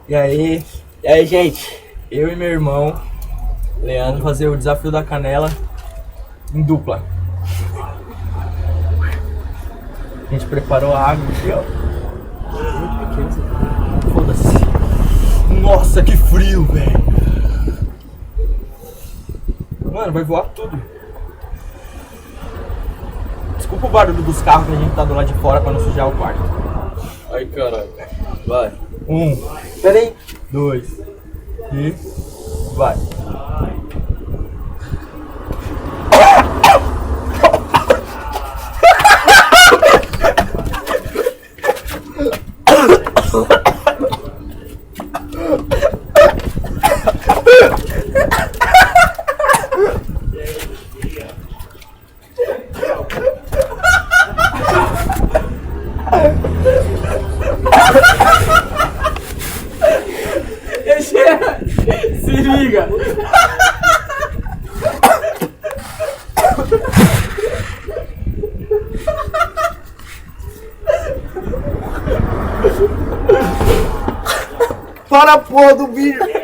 E aí, gente, eu e meu irmão, Leandro, fazer o desafio da canela em dupla. A gente preparou a água aqui, ó. Foda-se. Nossa, que frio, velho. Mano, vai voar tudo. Desculpa o barulho dos carros que a gente tá do lado de fora pra não sujar o quarto. Ai, caralho. Vai. Pera aí. 2 e vai. Se liga. Para a porra do bicho.